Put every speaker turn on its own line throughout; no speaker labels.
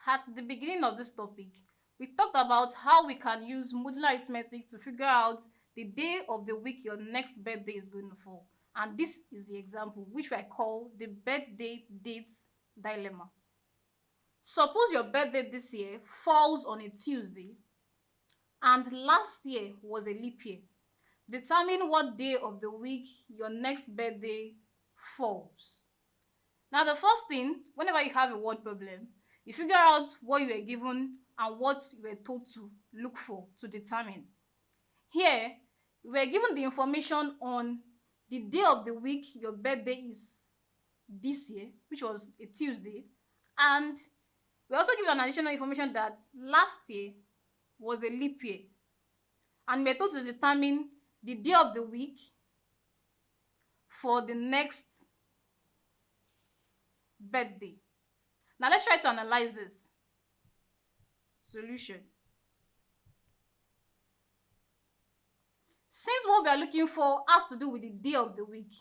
At the beginning of this topic, we talked about how we can use modular arithmetic to figure out the day of the week your next birthday is going to fall. And this is the example, which I call the birthday date dilemma. Suppose your birthday this year falls on a Tuesday and last year was a leap year. Determine what day of the week your next birthday falls. Now, the first thing, whenever you have a word problem, you figure out what you were given and what you were told to look for to determine. Here, we were given the information on the day of the week your birthday is this year, which was a Tuesday, and we also give an additional information that last year was a leap year, and we were told to determine the day of the week for the next birthday. Now let's try to analyze this. Solution. Since what we are looking for has to do with the day of the week,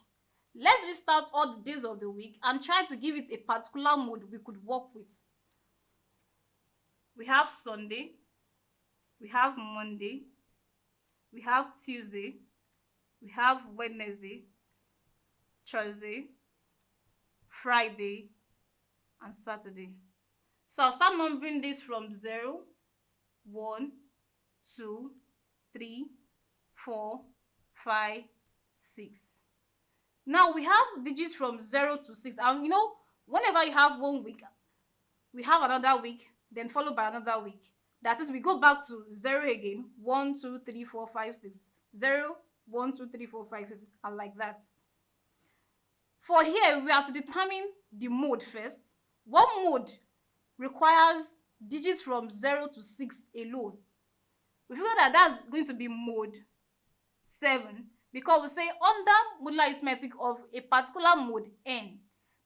let's list out all the days of the week and try to give it a particular mode we could work with. We have Sunday, we have Monday, we have Tuesday, we have Wednesday, Thursday, Friday, and Saturday. So I'll start numbering this from 0, 1, 2, 3, 4, 5, 6. Now we have digits from 0 to 6. And you know, whenever you have 1 week, we have another week, then followed by another week. That is, we go back to 0 again. 1, 2, 3, 4, 5, 6. 0, 1, 2, 3, 4, 5, 6, and like that. For here, we have to determine the mode first. What mode requires digits from 0 to 6 alone? We figure that that's going to be mode 7, because we say under modular arithmetic of a particular mode n,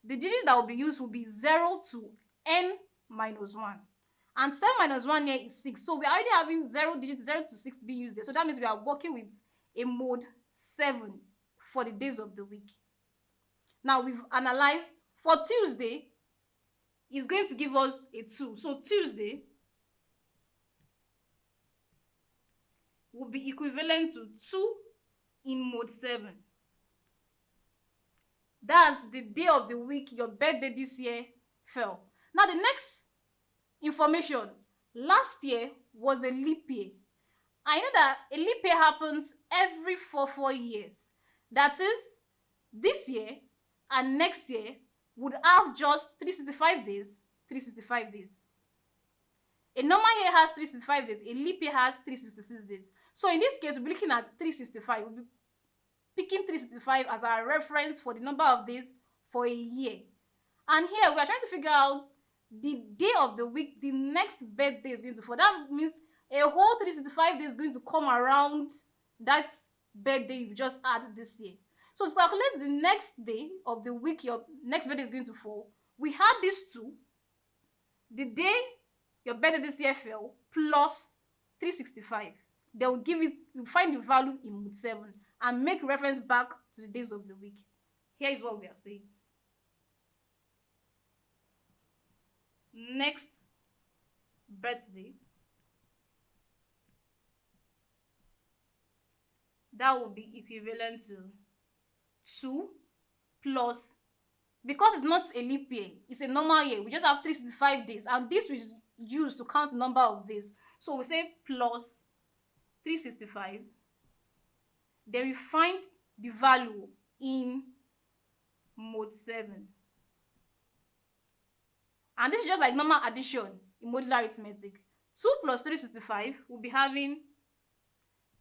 the digit that will be used will be 0 to n minus 1. And 7 minus 1 here is 6. So we're already having 0 digits 0 to 6 being used there. So that means we are working with a mode 7 for the days of the week. Now we've analyzed for Tuesday, it's going to give us a 2. So Tuesday will be equivalent to 2 in mode 7. That's the day of the week your birthday this year fell. Now the next information, last year was a leap year. I know that a leap year happens every 4 years. That is, this year and next year would have just 365 days, 365 days. A normal year has 365 days, a leap year has 366 days. So in this case, we'll be looking at 365. We'll be picking 365 as our reference for the number of days for a year. And here we are trying to figure out the day of the week the next birthday is going to fall. That means a whole 365 days is going to come around that birthday you just had this year. So to calculate the next day of the week your next birthday is going to fall, we had these two, the day your birthday this year fell plus 365. They will give it, you find the value in mode 7 and make reference back to the days of the week. Here is what we are saying. Next birthday, that will be equivalent to 2 plus, because it's not a leap year, it's a normal year, we just have 365 days, and this we use to count the number of days. So we say plus 365, then we find the value in mode 7. And this is just like normal addition in modular arithmetic. 2 plus 365 will be having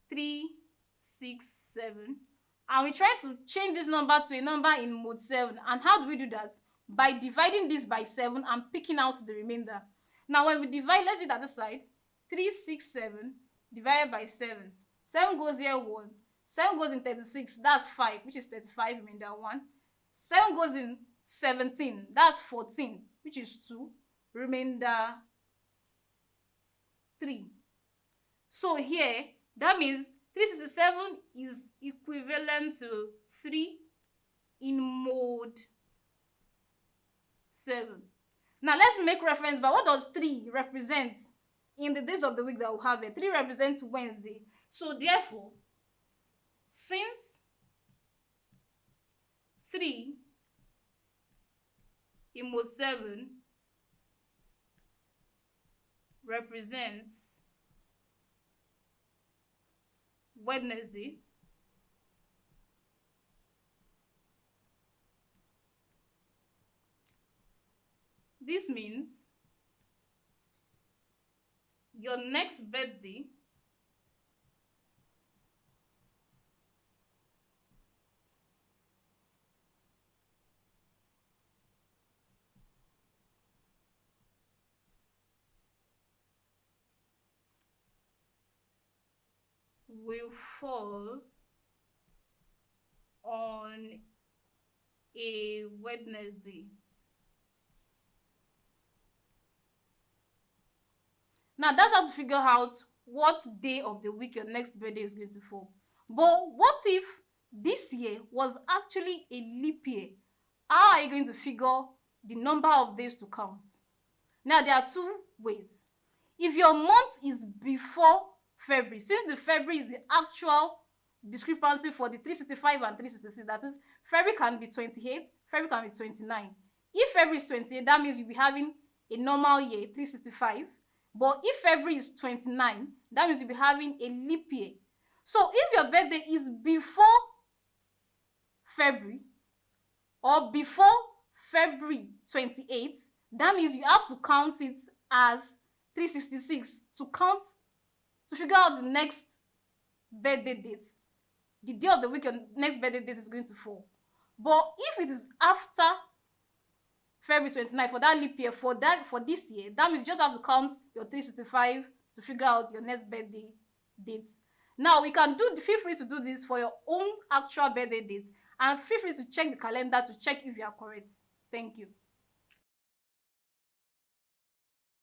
367. And we try to change this number to a number in mode 7. And how do we do that? By dividing this by 7 and picking out the remainder. Now when we divide, let's do it at this side. 367 divided by 7. 7 goes here 1. 7 goes in 36, that's 5, which is 35, remainder 1. 7 goes in 17, that's 14, which is 2, remainder 3. So here, that means 367 is equivalent to 3 in mode 7. Now let's make reference by what does 3 represent in the days of the week that we have here. 3 represents Wednesday. So therefore, since 3 in mode 7 represents Wednesday, this means your next birthday will fall on a Wednesday. Now that's how to figure out what day of the week your next birthday is going to fall. But what if this year was actually a leap year? How are you going to figure the number of days to count? Now there are two ways. If your month is before February, since the February is the actual discrepancy for the 365 and 366, that is, February can be 28, February can be 29. If February is 28, that means you'll be having a normal year, 365. But if February is 29, that means you'll be having a leap year. So if your birthday is before February or before February 28, that means you have to count it as 366 to figure out the next birthday date, the day of the week your next birthday date is going to fall. But if it is after February 29 for that leap year, for this year, that means you just have to count your 365 to figure out your next birthday date. Now feel free to do this for your own actual birthday date, and feel free to check the calendar to check if you are correct. Thank you.